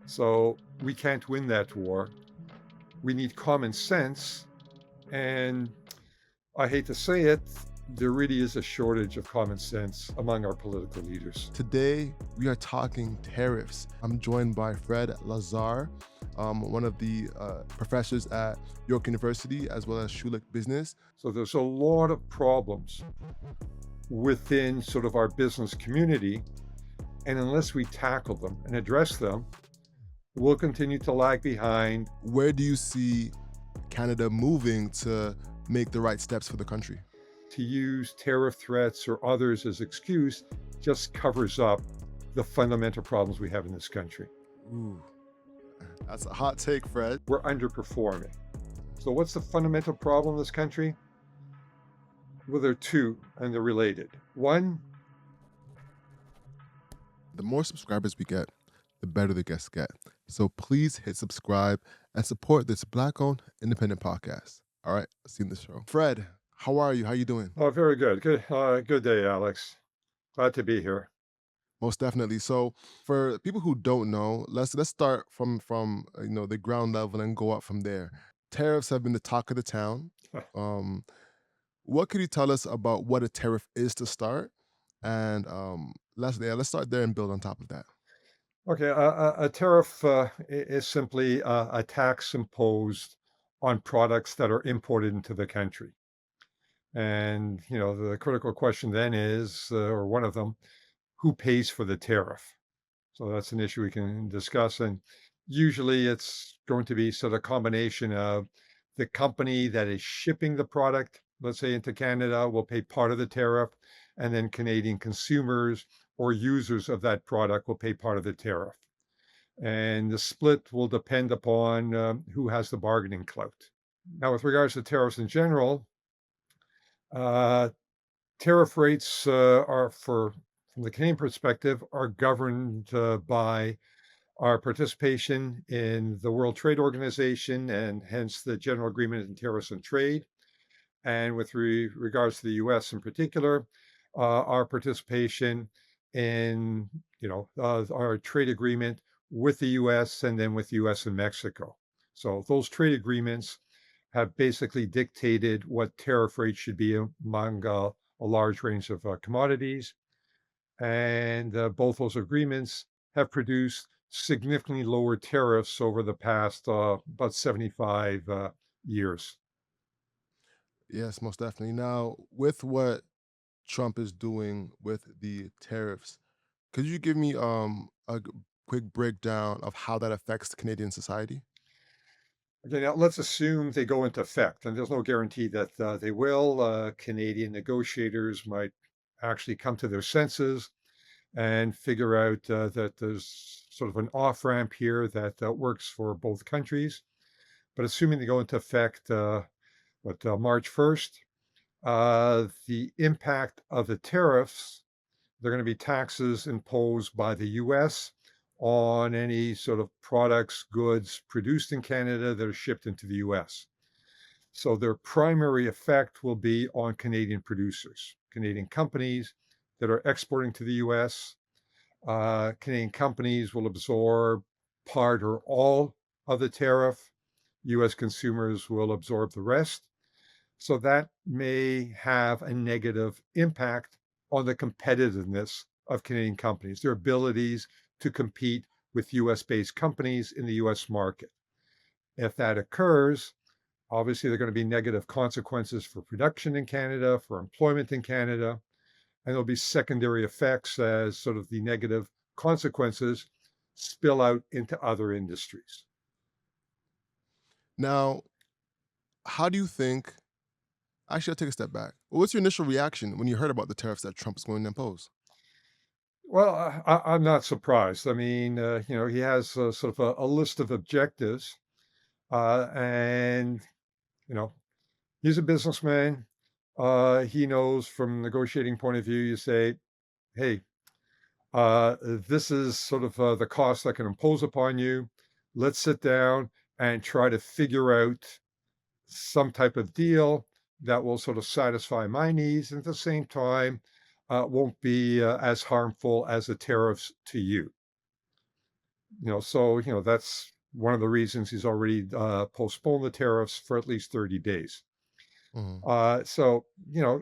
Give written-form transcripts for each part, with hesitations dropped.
So we can't win that war. We need common sense. And I hate to say it, there really is a shortage of common sense among our political leaders. Today, we are talking tariffs. I'm joined by Fred Lazer, one of the professors at York University, as well as Schulich Business. So there's a lot of problems within sort of our business community. And unless we tackle them and address them, we'll continue to lag behind. Where do you see Canada moving to make the right steps for the country? To use tariff threats or others as excuse just covers up the fundamental problems we have in this country. Ooh, that's a hot take, Fred. We're underperforming. So what's the fundamental problem in this country? Well, there are two, and they're related. One, The more subscribers we get, the better the guests get. So please hit subscribe and support this Black-owned independent podcast. All right, see you in the show. Fred, how are you? How you doing? oh, very good. Good day, Alex. Glad to be here. Most definitely. So, for people who don't know, let's start from the ground level and go up from there. Tariffs have been the talk of the town. Um, what could you tell us about what a tariff is to start? And let's start there and build on top of that. Okay, a tariff is simply a tax imposed on products that are imported into the country. And, the critical question then is, or one of them, who pays for the tariff? So that's an issue we can discuss. And usually it's going to be sort of a combination of the company that is shipping the product, let's say into Canada, will pay part of the tariff, and then Canadian consumers or users of that product will pay part of the tariff. And the split will depend upon who has the bargaining clout. Now, with regards to tariffs in general, uh, tariff rates are from the Canadian perspective, are governed by our participation in the World Trade Organization and hence the General Agreement on Tariffs and Trade. And with regards to the US in particular, our participation in, our trade agreement with the US and then with the US and Mexico. So those trade agreements have basically dictated what tariff rates should be among a large range of commodities. And both those agreements have produced significantly lower tariffs over the past about 75 years. Yes, most definitely. Now, with what Trump is doing with the tariffs, could you give me quick breakdown of how that affects Canadian society? Okay, now let's assume they go into effect, and there's no guarantee that they will. Canadian negotiators might actually come to their senses and figure out that there's sort of an off ramp here that works for both countries. But assuming they go into effect, March 1st, the impact of the tariffs, they're going to be taxes imposed by the US on any sort of products, goods produced in Canada that are shipped into the US. So their primary effect will be on Canadian producers, Canadian companies that are exporting to the US. Canadian companies will absorb part or all of the tariff. US consumers will absorb the rest. So that may have a negative impact on the competitiveness of Canadian companies, their abilities to compete with US-based companies in the US market. If that occurs, obviously there are going to be negative consequences for production in Canada, for employment in Canada, and there'll be secondary effects as sort of the negative consequences spill out into other industries. Now, how do you think actually, I'll take a step back. What's your initial reaction when you heard about the tariffs that Trump is going to impose? Well, I'm not surprised. I mean, he has sort of a list of objectives, and you know, he's a businessman. He knows from negotiating point of view, you say, "Hey, this is sort of the cost I can impose upon you. Let's sit down and try to figure out some type of deal that will sort of satisfy my needs and at the same time won't be as harmful as the tariffs to you." That's one of the reasons he's already postponed the tariffs for at least 30 days. Mhm,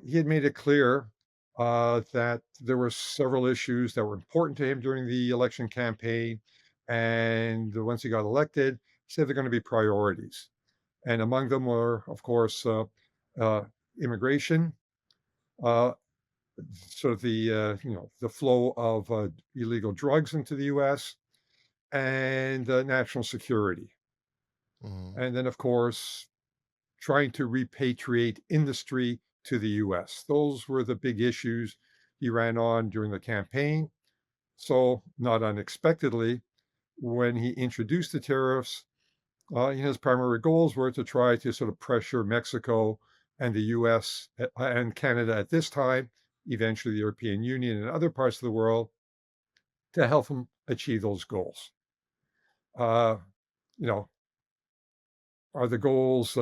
He had made it clear that there were several issues that were important to him during the election campaign. And once he got elected, he said they're going to be priorities. And among them were, of course, uh, immigration, uh, sort of the flow of illegal drugs into the U.S., and national security. mhm. And then, of course, trying to repatriate industry to the US. Those were the big issues he ran on during the campaign. So, not unexpectedly, when he introduced the tariffs, his primary goals were to try to sort of pressure Mexico and the US and Canada at this time, eventually the European Union and other parts of the world, to help him achieve those goals. Uh, you know, are the goals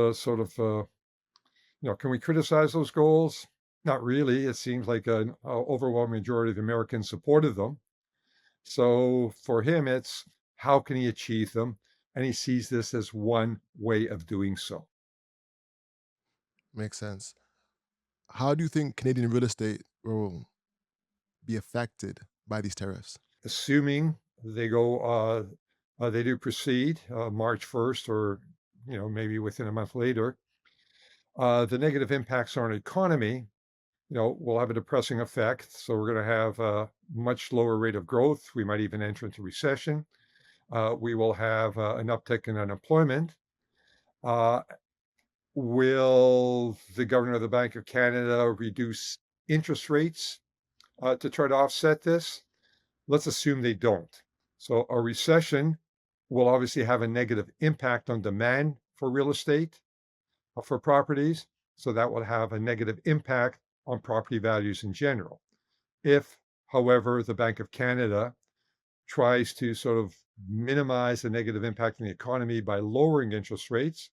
can we criticize those goals? Not really. It seems like an overwhelming majority of Americans supported them. So for him, it's how can he achieve them? And he sees this as one way of doing so. Makes sense. How do you think Canadian real estate will be affected by these tariffs? Assuming they do proceed March 1st or, maybe within a month later, the negative impacts on our economy, will have a depressing effect. So we're going to have a much lower rate of growth. We might even enter into recession. We will have an uptick in unemployment. Uh, will the governor of the Bank of Canada reduce interest rates to try to offset this? Let's assume they don't. So a recession will obviously have a negative impact on demand for real estate, for properties. So that will have a negative impact on property values in general. If, however, the Bank of Canada tries to sort of minimize the negative impact on the economy by lowering interest rates,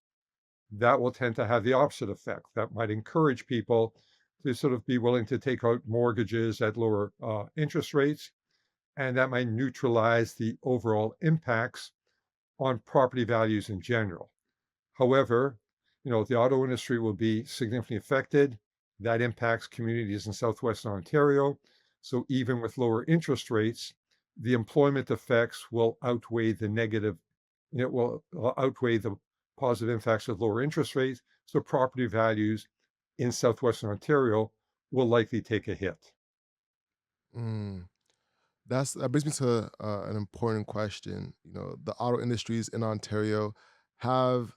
that will tend to have the opposite effect. That might encourage people to sort of be willing to take out mortgages at lower interest rates, and that might neutralize the overall impacts on property values in general. However, the auto industry will be significantly affected. That impacts communities in southwestern Ontario. So even with lower interest rates, the employment effects will outweigh the negative, it will outweigh the positive impacts of lower interest rates. So property values in southwestern Ontario will likely take a hit. Mm. That brings me to an important question. The auto industries in Ontario have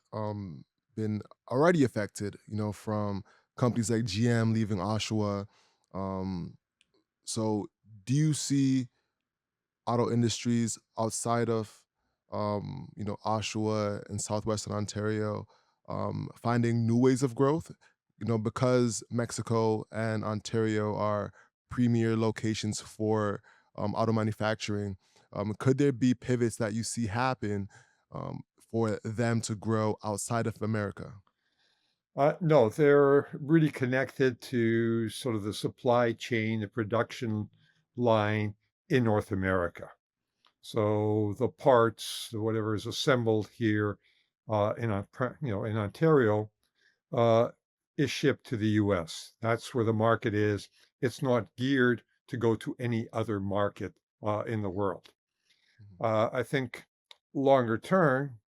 been already affected. From companies like GM leaving Oshawa. Um, so, do you see auto industries outside of Oshawa and southwestern Ontario finding new ways of growth? Because Mexico and Ontario are premier locations for auto manufacturing. Could there be pivots that you see happen for them to grow outside of America? No, they're really connected to sort of the supply chain, the production line in North America. So the parts, whatever is assembled here in Ontario, uh, is shipped to the U.S. That's where the market is. It's not geared to go to any other market in the world. Mhm. I think longer term,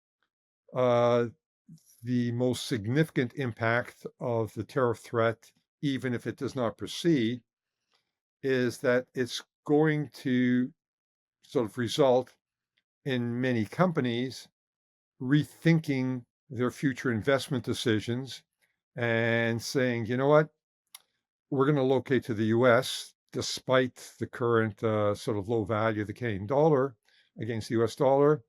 uh, the most significant impact of the tariff threat, even if it does not proceed, is that it's going to sort of result in many companies rethinking their future investment decisions and saying, you know what, we're going to locate to the US despite the current sort of low value of the Canadian dollar against the US dollar,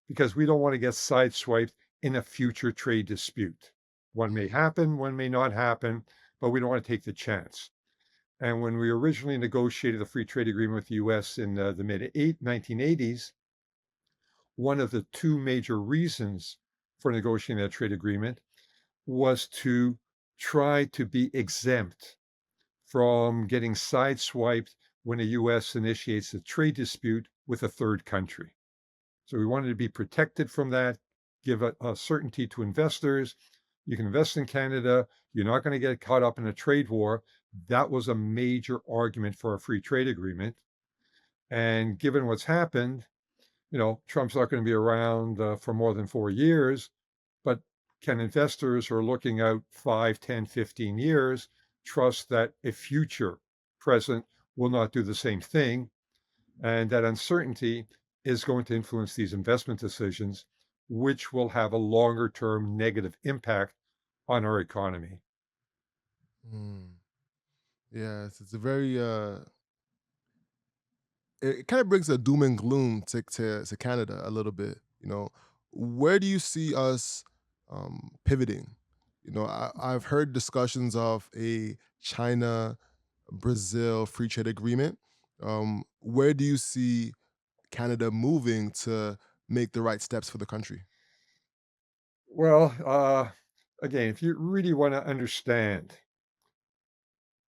because we don't want to get sideswiped in a future trade dispute. One may happen, one may not happen, but we don't want to take the chance. And when we originally negotiated the free trade agreement with the US in the mid 1980s, one of the two major reasons for negotiating that trade agreement was to try to be exempt from getting sideswiped when the US initiates a trade dispute with a third country. So we wanted to be protected from that, give a certainty to investors. You can invest in Canada. You're not going to get caught up in a trade war. That was a major argument for a free trade agreement. And given what's happened, Trump's not going to be around for more than 4 years, but can investors who are looking out 5, 10, 15 years trust that a future president will not do the same thing? And that uncertainty is going to influence these investment decisions, which will have a longer term negative impact on our economy. Mm. Yeah, it's a very it kind of brings a doom and gloom to Canada a little bit. Where do you see us pivoting? I've heard discussions of a China Brazil free trade agreement. Where do you see Canada moving to make the right steps for the country? Well, again, if you really want to understand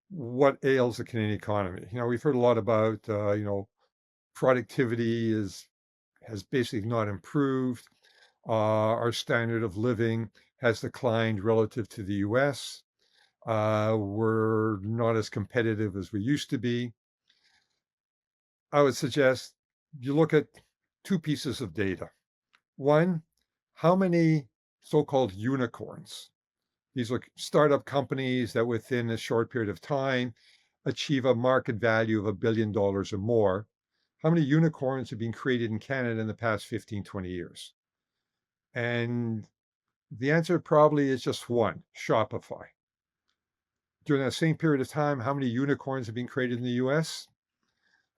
what ails the Canadian economy, we've heard a lot about, productivity has basically not improved. Our standard of living has declined relative to the US. We're not as competitive as we used to be. I would suggest you look at two pieces of data. One, how many so-called unicorns? These are startup companies that within a short period of time achieve a market value of $1 billion or more. How many unicorns have been created in Canada in the past 15, 20 years? And the answer probably is just one, Shopify. During that same period of time, how many unicorns have been created in the US?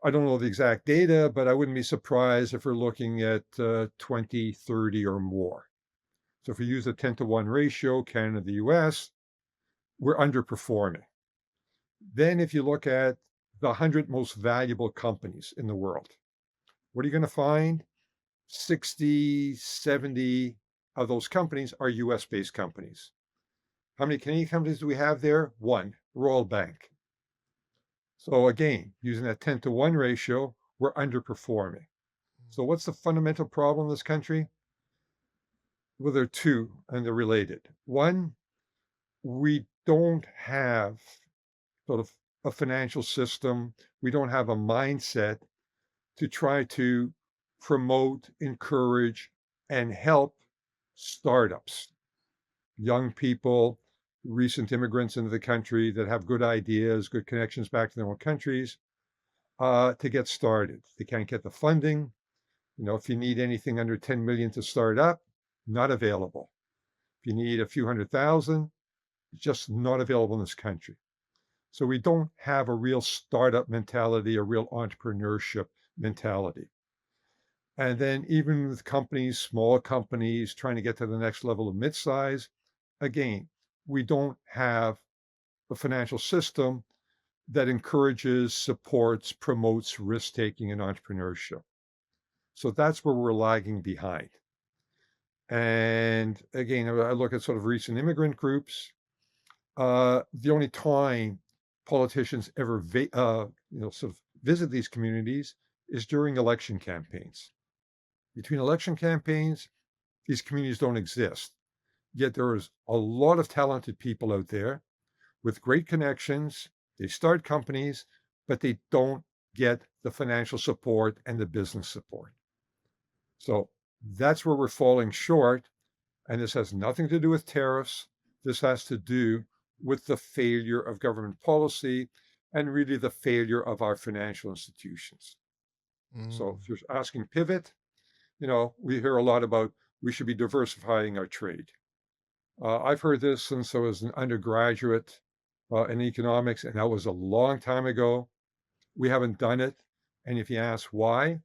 I don't know the exact data, but I wouldn't be surprised if we're looking at 20, 30 or more. So if we use a 10 to 1 ratio, Canada, the US, we're underperforming. Then if you look at the 100 most valuable companies in the world, what are you going to find? 60, 70 of those companies are US based companies. How many Canadian companies do we have there? One, Royal Bank. So again, using that 10 to 1 ratio, we're underperforming. So what's the fundamental problem in this country? Well, there are two, and they're related. One, we don't have sort of a financial system. We don't have a mindset to try to promote, encourage, and help startups, young people, recent immigrants into the country that have good ideas, good connections back to their own countries, to get started. They can't get the funding. If you need anything under 10 million to start up, not available. If you need a few hundred thousand, just not available in this country. So we don't have a real startup mentality, a real entrepreneurship mentality. And then even with companies, small companies trying to get to the next level of mid-size, again, we don't have a financial system that encourages, supports, promotes risk-taking and entrepreneurship. So that's where we're lagging behind. And again, I look at sort of recent immigrant groups. The only time politicians ever, sort of visit these communities is during election campaigns. Between election campaigns, these communities don't exist. Yet there is a lot of talented people out there with great connections. They start companies, but they don't get the financial support and the business support. So that's where we're falling short. And this has nothing to do with tariffs. This has to do with the failure of government policy and really the failure of our financial institutions. So Mm. if you're asking pivot, we hear a lot about we should be diversifying our trade. I've heard this since I was an undergraduate in economics, and that was a long time ago. We haven't done it. And if you ask why,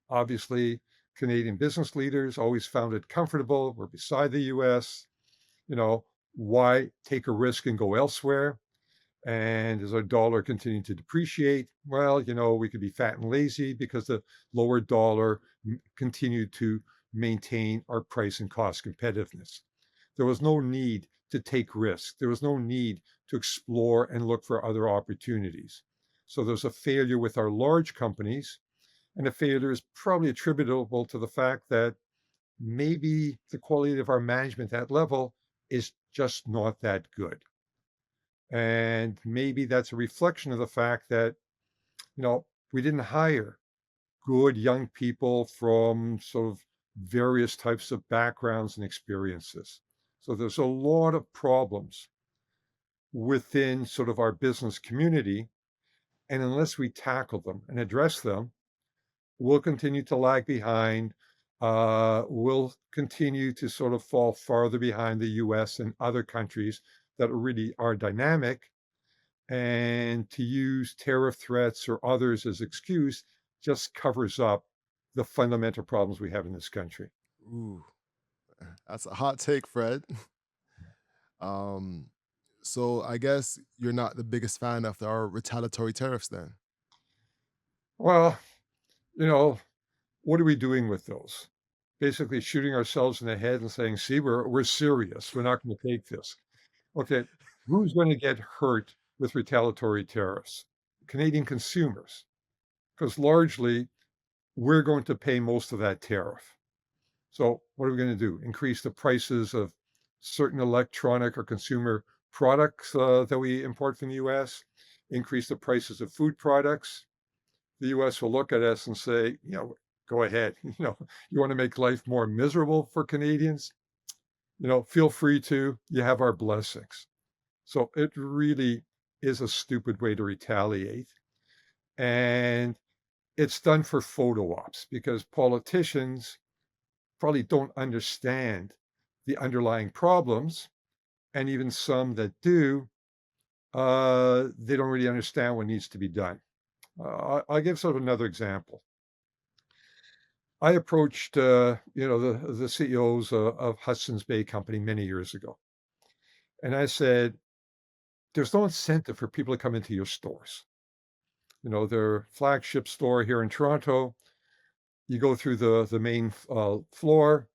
obviously, Canadian business leaders always found it comfortable. We're beside the US. You know, why take a risk and go elsewhere? And as our dollar continued to depreciate, well, we could be fat and lazy because the lower dollar continued to maintain our price and cost competitiveness. There was no need to take risks. There was no need to explore and look for other opportunities. So there's a failure with our large companies. And the failure is probably attributable to the fact that maybe the quality of our management at that level is just not that good. And maybe that's a reflection of the fact that, we didn't hire good young people from sort of various types of backgrounds and experiences. So there's a lot of problems within sort of our business community. And unless we tackle them and address them, we'll continue to lag behind. We'll continue to sort of fall farther behind the US and other countries that really are dynamic. And to use tariff threats or others as excuse just covers up the fundamental problems we have in this country. Ooh, that's a hot take, Fred. Um, so I guess you're not the biggest fan of our retaliatory tariffs then. Well, you know, what are we doing with those? Basically shooting ourselves in the head and saying, see, we're serious. We're not going to take this. Okay, who's going to get hurt with retaliatory tariffs? Canadian consumers, because largely we're going to pay most of that tariff. So what are we going to do? Increase the prices of certain electronic or consumer products that we import from the US? Increase the prices of food products? The US will look at us and say, go ahead. You want to make life more miserable for Canadians? Feel free to. You have our blessings. So it really is a stupid way to retaliate. And it's done for photo ops because politicians probably don't understand the underlying problems. And even some that do, they don't really understand what needs to be done. I'll give sort of another example. I approached, the CEOs of Hudson's Bay Company many years ago, and I said, "There's no incentive for people to come into your stores. Their flagship store here in Toronto. You go through the main floor.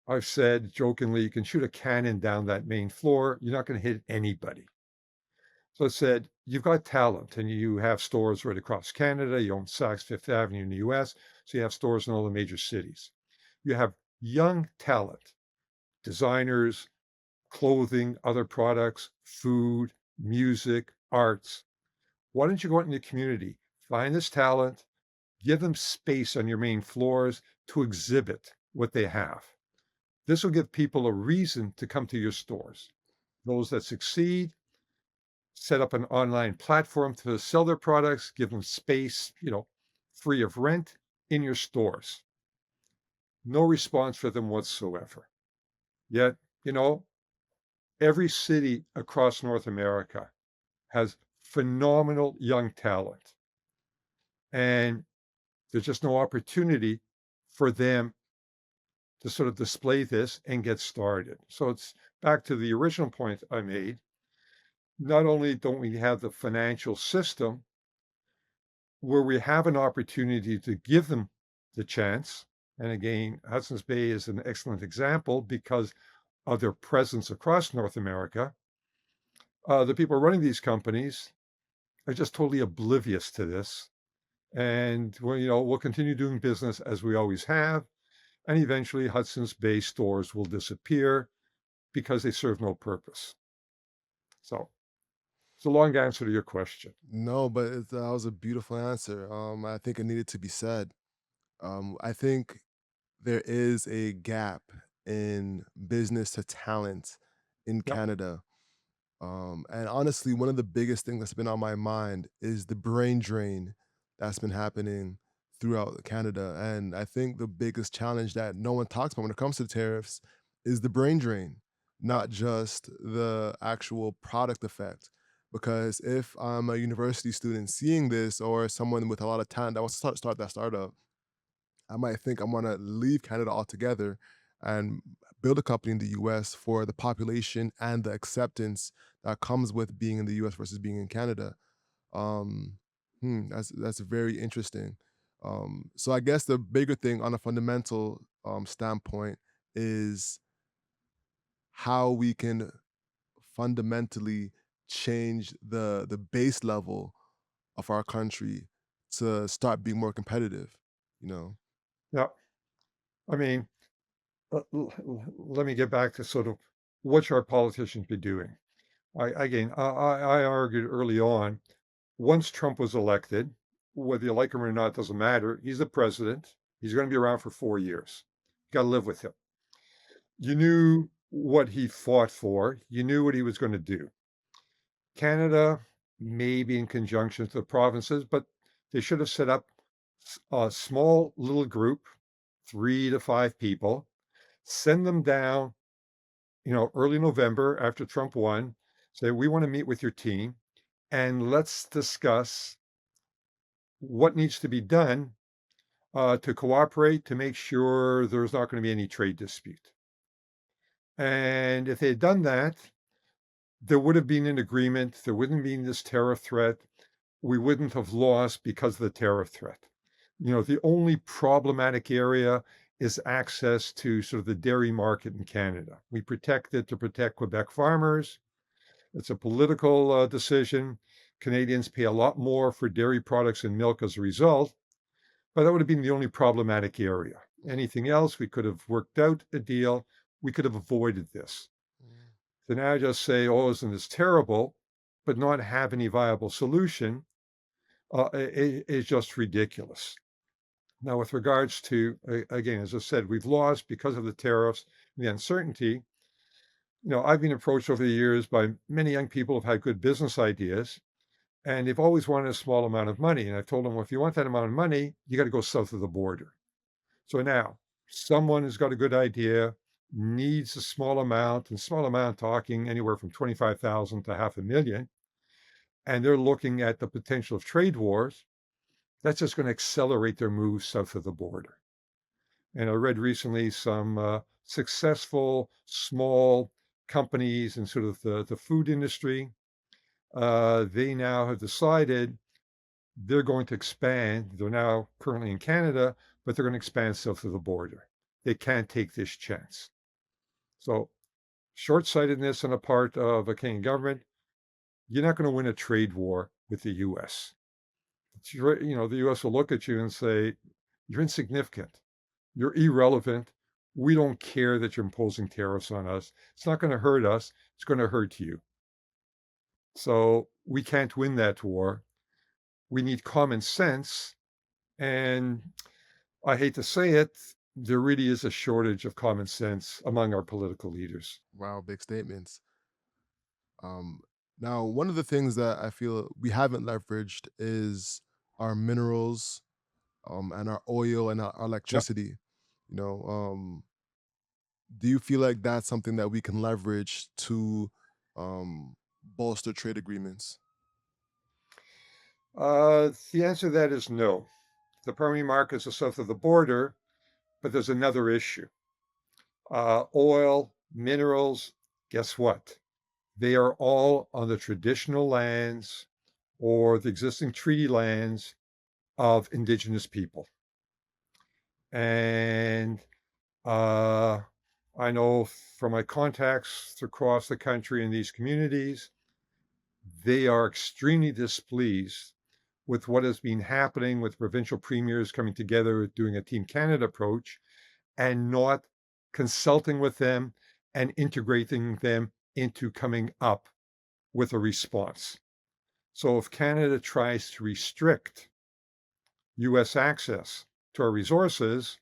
I've said jokingly, you can shoot a cannon down that main floor. You're not going to hit anybody." So I said, "You've got talent, and you have stores right across Canada. You own Saks Fifth Avenue in the US, so you have stores in all the major cities. You have young talent, designers, clothing, other products, food, music, arts. Why don't you go out in the community, find this talent, give them space on your main floors to exhibit what they have. This will give people a reason to come to your stores. Those that succeed, set up an online platform to sell their products, give them space, free of rent in your stores. No response for them whatsoever. Yet, you know, every city across North America has phenomenal young talent, and there's just no opportunity for them to sort of display this and get started. So it's back to the original point I made. Not only don't we have the financial system where we have an opportunity to give them the chance, and again, Hudson's Bay is an excellent example because of their presence across North America. The people running these companies are just totally oblivious to this, and we'll continue doing business as we always have, and eventually Hudson's Bay stores will disappear because they serve no purpose. So it's a long answer to your question. No, but that was a beautiful answer. I think it needed to be said. I think there is a gap in business to talent in Yep. Canada. And honestly, one of the biggest things that's been on my mind is the brain drain that's been happening throughout Canada. And I think the biggest challenge that no one talks about when it comes to tariffs is the brain drain, not just the actual product effect. Because if I'm a university student seeing this, or someone with a lot of talent that wants to start that startup, I might think I'm gonna leave Canada altogether and build a company in the US for the population and the acceptance that comes with being in the US versus being in Canada. Um, that's very interesting. So I guess the bigger thing on a fundamental standpoint is how we can fundamentally change the base level of our country to start being more competitive, you know? Yeah. I mean, let me get back to sort of what should our politicians be doing? I argued early on, once Trump was elected, whether you like him or not doesn't matter. He's the president. He's going to be around for 4 years. You got to live with him. You knew what he fought for. You knew what he was going to do. Canada, maybe in conjunction with the provinces, but they should have set up a small little group, 3 to 5 people, send them down, early November after Trump won, say, we want to meet with your team and let's discuss what needs to be done to cooperate to make sure there's not going to be any trade dispute. And if they had done that, there would have been an agreement. There wouldn't have been this tariff threat. We wouldn't have lost because of the tariff threat. The only problematic area is access to sort of the dairy market in Canada. We protect it to protect Quebec farmers. It's a political decision. Canadians pay a lot more for dairy products and milk as a result, but that would have been the only problematic area. Anything else, we could have worked out a deal. We could have avoided this. Mm. To now just say, oh, isn't this terrible, but not have any viable solution is just ridiculous. Now, with regards to, again, as I said, we've lost because of the tariffs and the uncertainty. I've been approached over the years by many young people who've had good business ideas, and they've always wanted a small amount of money. And I've told them, well, if you want that amount of money, you got to go south of the border. So now, someone who's got a good idea needs a small amount talking anywhere from 25,000 to half a million, and they're looking at the potential of trade wars. That's just going to accelerate their move south of the border. And I read recently some successful small companies in sort of the food industry. They now have decided they're going to expand. They're now currently in Canada, but they're going to expand south of the border. They can't take this chance. So, short sightedness on the part of a Canadian government, you're not going to win a trade war with the US. The US will look at you and say, you're insignificant. You're irrelevant. We don't care that you're imposing tariffs on us. It's not going to hurt us. It's going to hurt you. So we can't win that war. We need common sense. And I hate to say it, there really is a shortage of common sense among our political leaders. Wow, big statements. Um, Now, one of the things that I feel we haven't leveraged is our minerals, and our oil and our Yep. electricity. You know, do you feel like that's something that we can leverage to bolster trade agreements? The answer to that is no. The primary markets are south of the border, but there's another issue. Oil, minerals, guess what? They are all on the traditional lands or the existing treaty lands of Indigenous people. And uh, I know from my contacts across the country in these communities, they are extremely displeased with what has been happening with provincial premiers coming together, doing a Team Canada approach, and not consulting with them and integrating them into coming up with a response. So if Canada tries to restrict US access to our resources,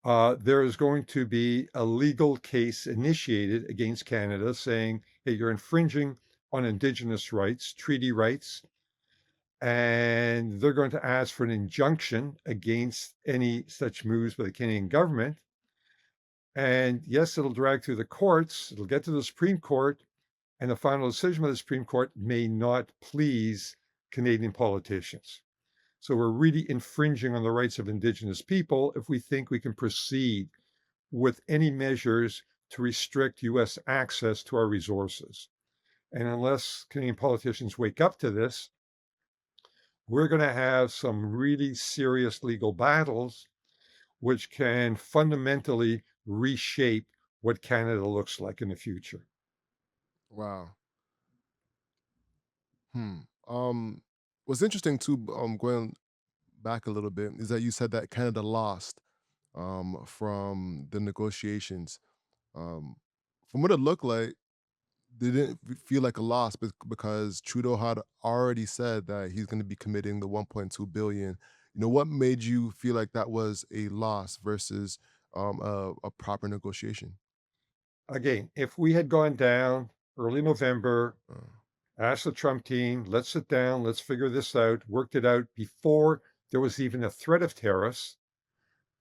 there is going to be a legal case initiated against Canada saying, hey, you're infringing on Indigenous rights, treaty rights, and they're going to ask for an injunction against any such moves by the Canadian government. And yes, it'll drag through the courts, it'll get to the Supreme Court, and the final decision by the Supreme Court may not please Canadian politicians. So we're really infringing on the rights of Indigenous people if we think we can proceed with any measures to restrict US access to our resources. And unless Canadian politicians wake up to this, we're going to have some really serious legal battles which can fundamentally reshape what Canada looks like in the future. Wow. Hmm. What's interesting too, going back a little bit is that you said that Canada lost from the negotiations. Um, from what it looked like, they didn't feel like a loss because Trudeau had already said that he's going to be committing the 1.2 billion. You know, what made you feel like that was a loss versus a proper negotiation? Again, if we had gone down early November, Uh, asked the Trump team, let's sit down, let's figure this out, worked it out before there was even a threat of tariffs,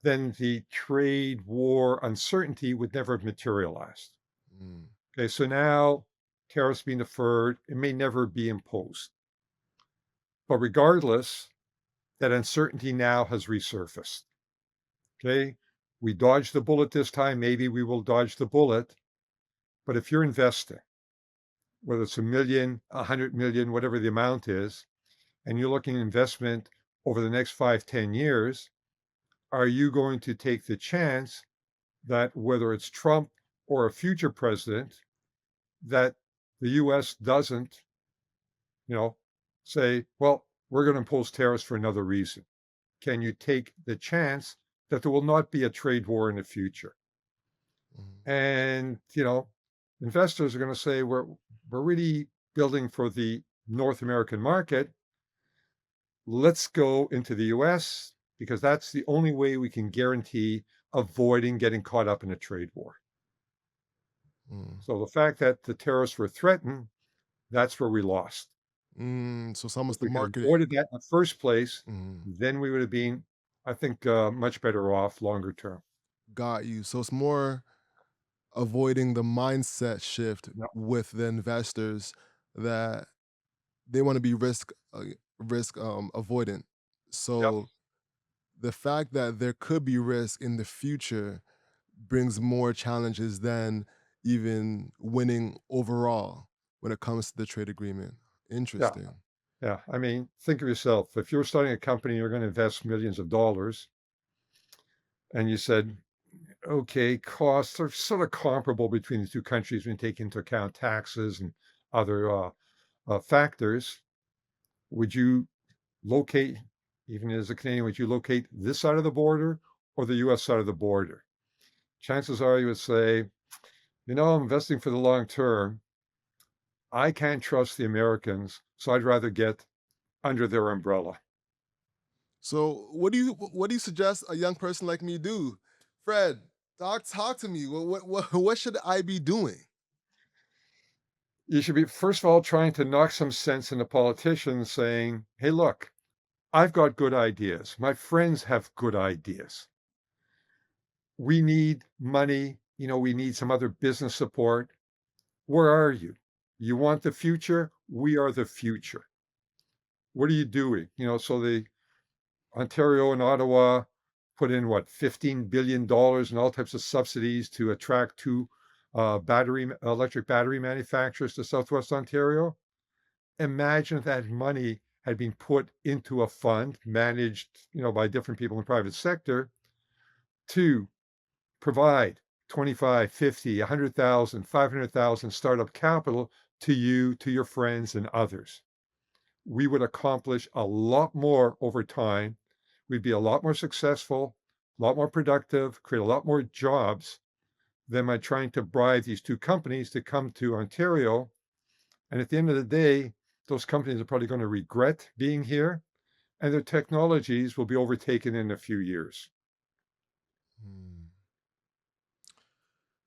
then the trade war uncertainty would never have materialized. mm, Okay, so now tariffs being deferred, it may never be imposed. But regardless, that uncertainty now has resurfaced. Okay, we dodged the bullet this time, maybe we will dodge the bullet. But if you're investing, whether it's a million, 100 million, whatever the amount is, and you're looking at investment over the next 5, 10 years, are you going to take the chance that whether it's Trump or a future president, that the US doesn't, you know, say, well, we're going to impose tariffs for another reason? Can you take the chance that there will not be a trade war in the future? mm, And, investors are going to say, we're really building for the North American market. Let's go into the US because that's the only way we can guarantee avoiding getting caught up in a trade war. mm. So the fact that the terrorists were threatened, that's where we lost. So it's almost If the we could have market. avoided that in the first place, Mm, then we would have been, I think, much better off longer term. got you. So it's more avoiding the mindset shift Yep. with the investors that they want to be risk avoidant. Yep. So the fact that there could be risk in the future brings more challenges than even winning overall when it comes to the trade agreement. Yeah. Interesting. Yeah. I mean, think of yourself. If you're starting a company, you're going to invest millions of dollars, and you said, okay, costs are sort of comparable between the two countries when you take into account taxes and other factors. Would you locate, even as a Canadian, would you locate this side of the border or the US side of the border? Chances are you would say, I'm investing for the long term. I can't trust the Americans, so I'd rather get under their umbrella. So what do you suggest a young person like me do? Fred, talk to me. What should I be doing? You should be, first of all, trying to knock some sense into politicians saying, hey, look, I've got good ideas. My friends have good ideas. We need money. We need some other business support. Where are you? You want the future? We are the future. What are you doing? So the Ontario and Ottawa put in what, $15 billion in all types of subsidies to attract two electric battery manufacturers to Southwest Ontario. Imagine if that money had been put into a fund managed, by different people in the private sector to provide 25, 50, 100,000, 500,000 startup capital to you, to your friends and others. We would accomplish a lot more over time. We'd be a lot more successful, a lot more productive, create a lot more jobs than by trying to bribe these two companies to come to Ontario. And at the end of the day, those companies are probably going to regret being here and their technologies will be overtaken in a few years. Hmm,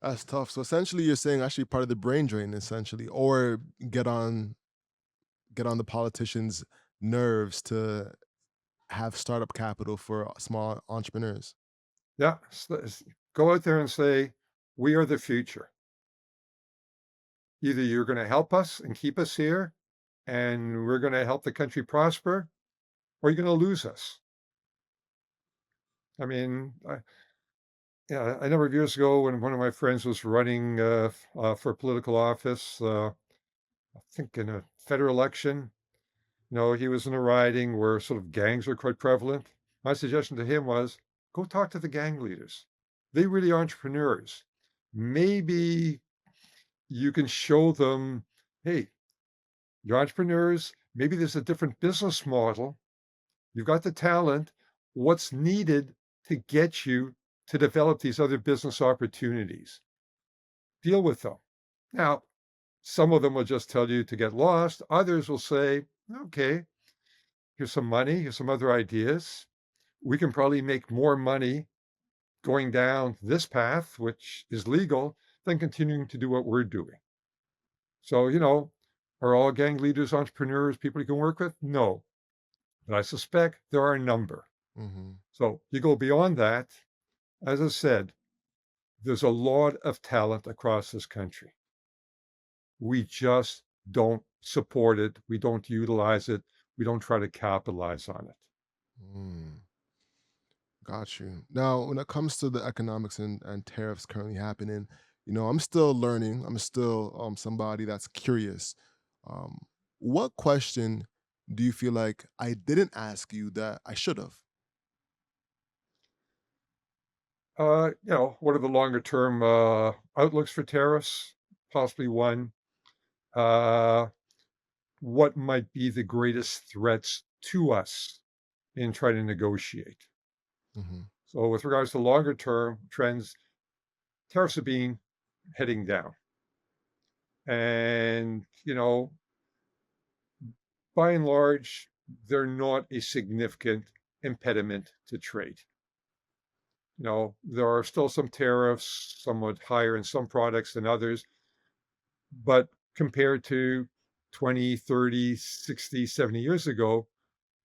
that's tough. So essentially you're saying actually part of the brain drain essentially or get on the politicians' nerves to have startup capital for small entrepreneurs. Yeah. Go out there and say, we are the future. Either you're going to help us and keep us here and we're going to help the country prosper, or you're going to lose us. I mean, yeah, a number of years ago when one of my friends was running for political office, I think in a federal election, he was in a riding where sort of gangs are quite prevalent. My suggestion to him was go talk to the gang leaders. They really are entrepreneurs. Maybe you can show them, hey, you're entrepreneurs. Maybe there's a different business model You've got the talent. What's needed to get you to develop these other business opportunities? Deal with them. Now, some of them will just tell you to get lost. Others will say, okay, here's some money, here's some other ideas. We can probably make more money going down this path, which is legal, than continuing to do what we're doing. So, are all gang leaders entrepreneurs people you can work with? No, but I suspect there are a number. Mhm. So you go beyond that. As I said, there's a lot of talent across this country. We just don't support it. We don't utilize it. We don't try to capitalize on it. Mm. Got you. Now, when it comes to the economics and tariffs currently happening, I'm still learning. I'm still somebody that's curious. What question do you feel like I didn't ask you that I should have? What are the longer term outlooks for tariffs? Possibly one. Uh, what might be the greatest threats to us in trying to negotiate? Hmm. So, with regards to longer term trends, tariffs have been heading down. And, by and large, they're not a significant impediment to trade. There are still some tariffs, somewhat higher in some products than others, but compared to 20, 30, 60, 70 years ago,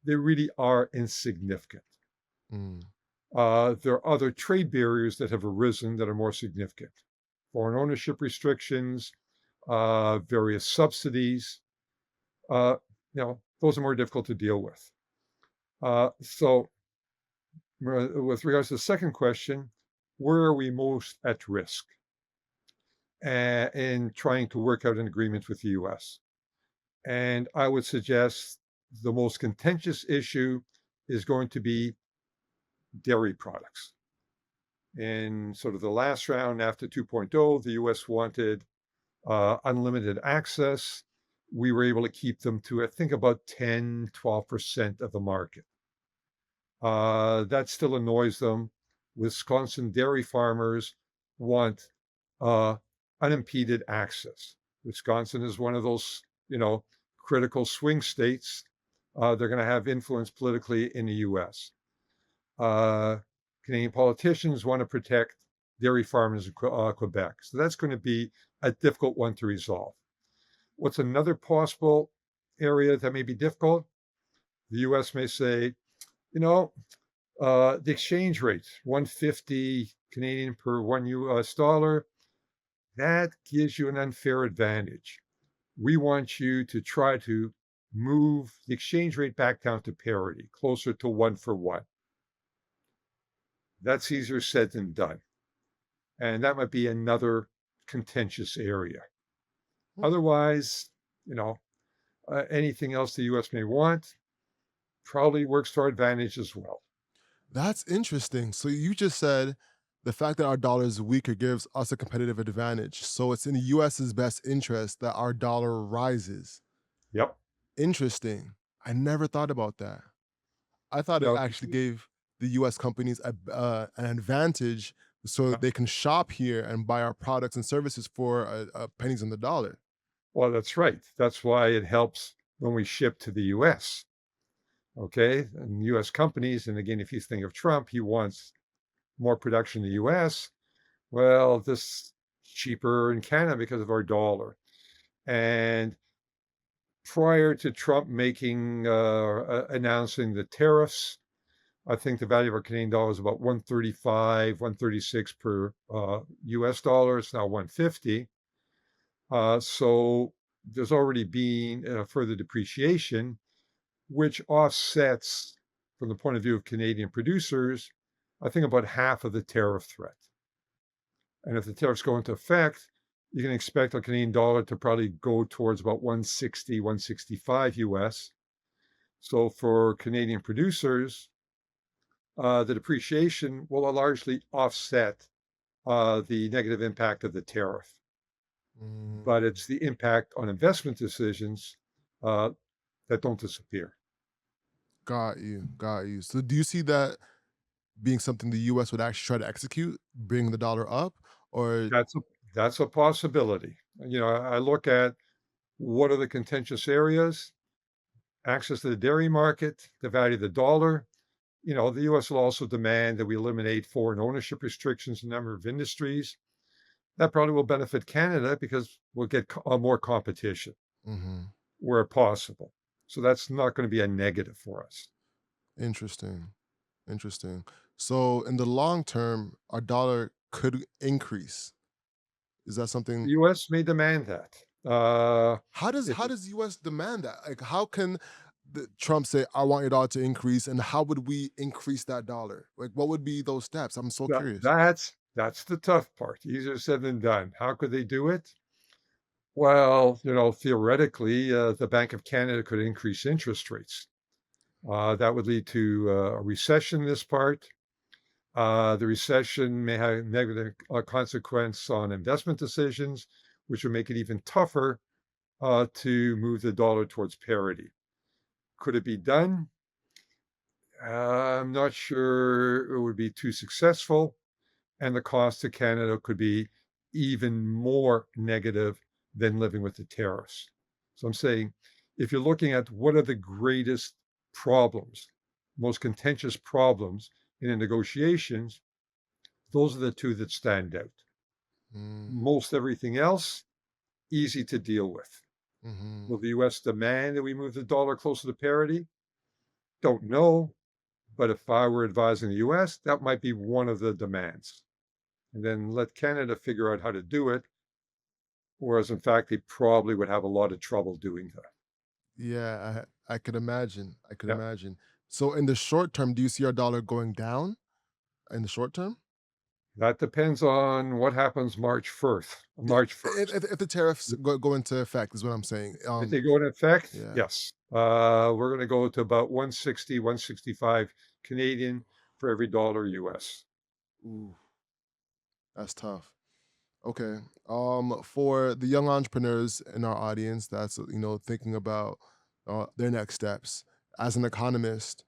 they really are insignificant. Mm, There are other trade barriers that have arisen that are more significant. Foreign ownership restrictions, various subsidies, uh, those are more difficult to deal with. So, with regards to the second question, where are we most at risk in trying to work out an agreement with the US? And I would suggest the most contentious issue is going to be dairy products. In sort of the last round after 2.0, the US wanted unlimited access. We were able to keep them to, I think, about 10, 12% of the market. That still annoys them. Wisconsin dairy farmers want uh, unimpeded access. Wisconsin is one of those, critical swing states. They're going to have influence politically in the U.S. Uh, Canadian politicians want to protect dairy farmers in Quebec. So that's going to be a difficult one to resolve. What's another possible area that may be difficult? The U.S. may say, you know, the exchange rate, 150 Canadian per one US dollar, that gives you an unfair advantage. We want you to try to move the exchange rate back down to parity, closer to one for one. That's easier said than done. And that might be another contentious area. mm. Otherwise, anything else the US may want probably works to our advantage as well. That's interesting. So you just said the fact that our dollar is weaker gives us a competitive advantage. So it's in the US's best interest that our dollar rises. Yep. Interesting. I never thought about that. I thought it If actually gave the US companies an advantage so yeah. they can shop here and buy our products and services for pennies on the dollar. Well, that's right. That's why it helps when we ship to the US. Okay. And US companies, and again, if you think of Trump, he wants more production in the US. Well, this cheaper in Canada because of our dollar. And prior to Trump making announcing the tariffs, I think the value of our Canadian dollar is about 135, 136 per US dollar. It's now 150. So there's already been further depreciation, which offsets, from the point of view of Canadian producers, I think about half of the tariff threat. And if the tariffs go into effect, you can expect a Canadian dollar to probably go towards about 160, 165 US. So for Canadian producers, the depreciation will largely offset the negative impact of the tariff. But Mm. it's the impact on investment decisions uh, that don't disappear. Got you. Got you. So do you see that being something the US would actually try to execute, bring the dollar up? Or That's a that's a possibility. I look at what are the contentious areas, access to the dairy market, the value of the dollar. The US will also demand that we eliminate foreign ownership restrictions in a number of industries. That probably will benefit Canada because we'll get more competition Mhm. where possible. So that's not going to be a negative for us. Interesting. Interesting. So in the long term, our dollar could increase. Is that The something US may demand that. If how does US demand that? Like how can Trump say I want your dollar to increase and how would we increase that dollar? Like what would be those steps? I'm so curious. that's the tough part. Easier said than done. How could they do it? Well, theoretically, the Bank of Canada could increase interest rates. That would lead to a recession in this part. The recession may have a negative consequence on investment decisions, which would make it even tougher to move the dollar towards parity. Could it be done? I'm not sure it would be too successful, and the cost to Canada could be even more negative than living with the tariffs. So I'm saying if you're looking at what are the greatest problems, most contentious problems in the negotiations, those are the two that stand out. Mm, Most everything else, easy to deal with. mhm. Will the US demand that we move the dollar closer to parity? Don't know. But if I were advising the US, that might be one of the demands. And then let Canada figure out how to do it. Whereas, in fact, they probably would have a lot of trouble doing that. Yeah, I could imagine. I could Yeah. imagine. So in the short term, do you see our dollar going down in the short term? That depends on what happens March 1st. March 1st. If the tariffs go into effect is what I'm saying. If they go into effect, Yeah. yes. We're going to go to about 160, 165 Canadian for every dollar US. Ooh, that's tough. Okay. For the young entrepreneurs in our audience that's thinking about their next steps, as an economist,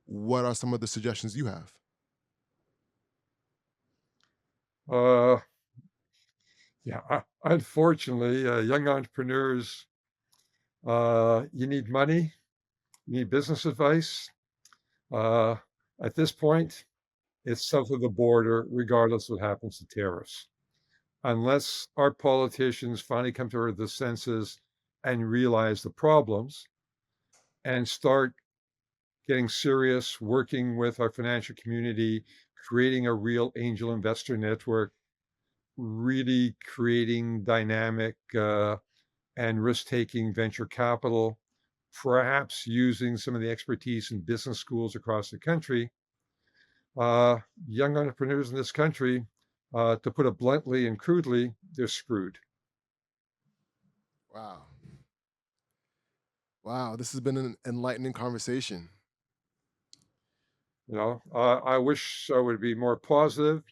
what are some of the suggestions you have? Uh, yeah. Unfortunately, young entrepreneurs, you need money, you need business advice. Uh, at this point, it's south of the border, regardless of what happens to tariffs. Unless our politicians finally come to the senses and realize the problems and start getting serious, working with our financial community, creating a real angel investor network, really creating dynamic and risk taking venture capital, perhaps using some of the expertise in business schools across the country. Young entrepreneurs in this country, to put it bluntly and crudely, they're screwed. Wow. Wow, this has been an enlightening conversation. I wish I would be more positive.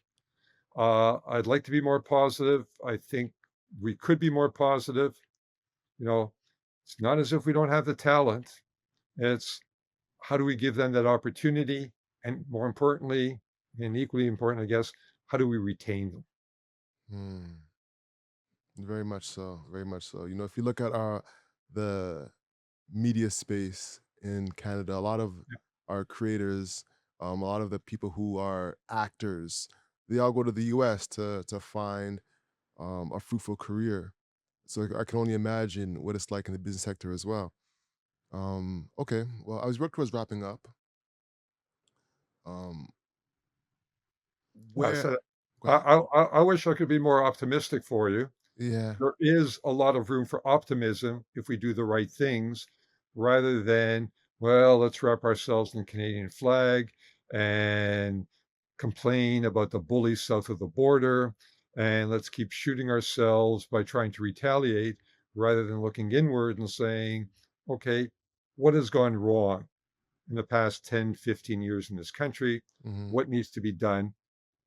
I'd like to be more positive. I think we could be more positive. You know, it's not as if we don't have the talent. It's how do we give them that opportunity? And more importantly, and equally important, I guess, how do we retain them? Hmm. Very much so. Very much so. If you look at the media space in Canada, a lot of our creators, a lot of the people who are actors, they all go to the US to find a fruitful career. So I can only imagine what it's like in the business sector as well. Okay, well, I was work towards wrapping up. Um, I where said, Go ahead. I wish I could be more optimistic for you. Yeah. There is a lot of room for optimism if we do the right things rather than, well, let's wrap ourselves in the Canadian flag and complain about the bullies south of the border. And let's keep shooting ourselves by trying to retaliate rather than looking inward and saying, okay, what has gone wrong in the past 10, 15 years in this country? Hmm. What needs to be done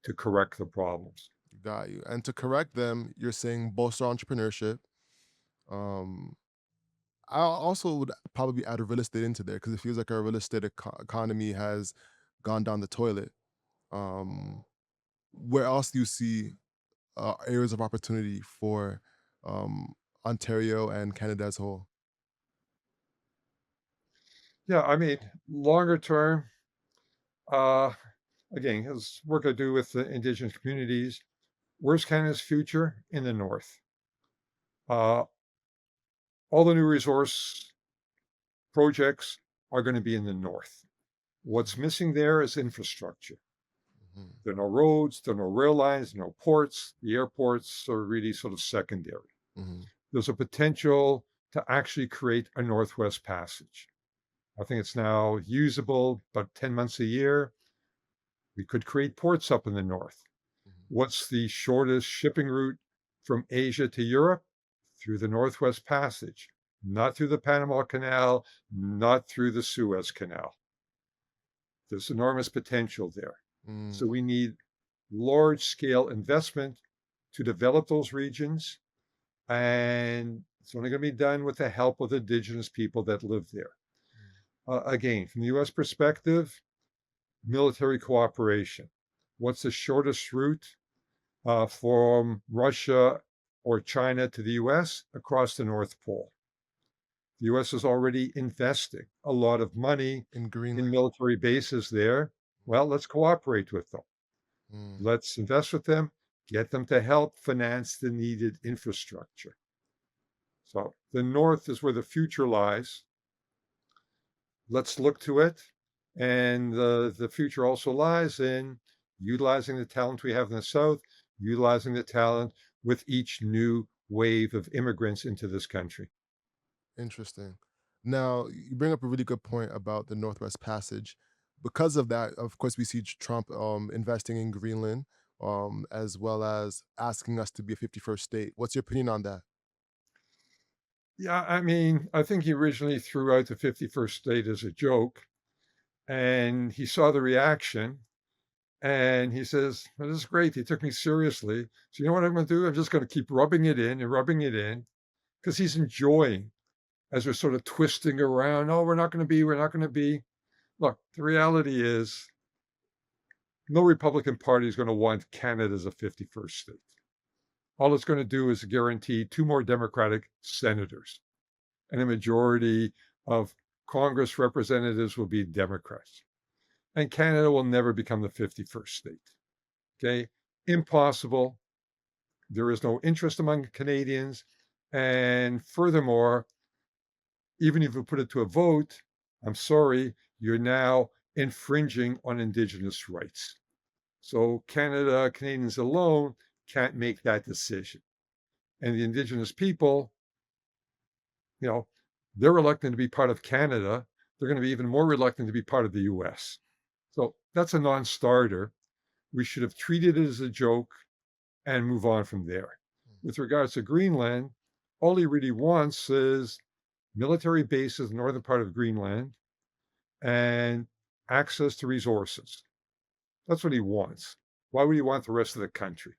to correct the problems? Got you. And to correct them, you're saying bolster entrepreneurship, um, I also would probably add a real estate into there because it feels like our real estate economy has gone down the toilet. Um, where else do you see areas of opportunity for um, Ontario and Canada as a whole? Yeah, I mean, longer term, uh, again, has work to do with the Indigenous communities. Where's Canada's future? In the north. Uh, all the new resource projects are going to be in the north. What's missing there is infrastructure. Mhm, There are no roads, there are no rail lines, no ports. The airports are really sort of secondary. mhm, There's a potential to actually create a Northwest Passage. I think it's now usable about 10 months a year. We could create ports up in the north. mhm, What's the shortest shipping route from Asia to Europe? Through the Northwest Passage, not through the Panama Canal, not through the Suez Canal. There's enormous potential there. mm, So we need large scale investment to develop those regions. And it's only going to be done with the help of the indigenous people that live there. Again, from the US perspective, military cooperation. What's the shortest route from Russia or China to the US? Across the North Pole. The US is already investing a lot of money in in Greenland. military bases there. Well, let's cooperate with them. Mm, Let's invest with them, get them to help finance the needed infrastructure. So the North is where the future lies. Let's look to it. And the future also lies in utilizing the talent we have in the South, utilizing the talent with each new wave of immigrants into this country. interesting. Now, you bring up a really good point about the Northwest Passage. Because of that, of course, we see Trump investing in Greenland, as well as asking us to be a 51st state. What's your opinion on that? Yeah, I mean, I think he originally threw out the 51st state as a joke, and he saw the reaction, and he says, well, "This is great. They took me seriously. So you know what I'm going to do? I'm just going to keep rubbing it in and rubbing it in because he's enjoying as we're sort of twisting around. Oh, we're not going to be. We're not going to be. Look, the reality is, no Republican Party is going to want Canada as a 51st state. All it's going to do is guarantee two more Democratic senators, and a majority of Congress representatives will be Democrats. And Canada will never become the 51st state. Okay. Impossible. There is no interest among Canadians. And furthermore, even if you put it to a vote, I'm sorry, you're now infringing on Indigenous rights. So Canadians alone can't make that decision. And the Indigenous people, you know, they're reluctant to be part of Canada. They're going to be even more reluctant to be part of the US. So that's a non starter. We should have treated it as a joke and move on from there. With regards to Greenland, all he really wants is military bases in the northern part of Greenland and access to resources. That's what he wants. Why would he want the rest of the country?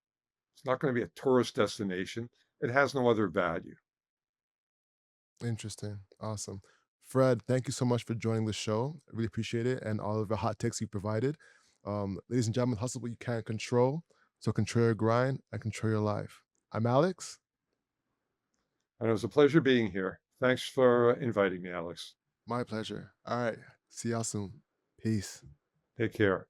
It's not going to be a tourist destination. It has no other value. Interesting. Awesome. Fred, thank you so much for joining the show. I really appreciate it and all of the hot takes you provided. Ladies and gentlemen, hustle what you can't control. So control your grind and control your life. I'm Alex. And it was a pleasure being here. Thanks for inviting me, Alex. My pleasure. All right. See y'all soon. Peace. Take care.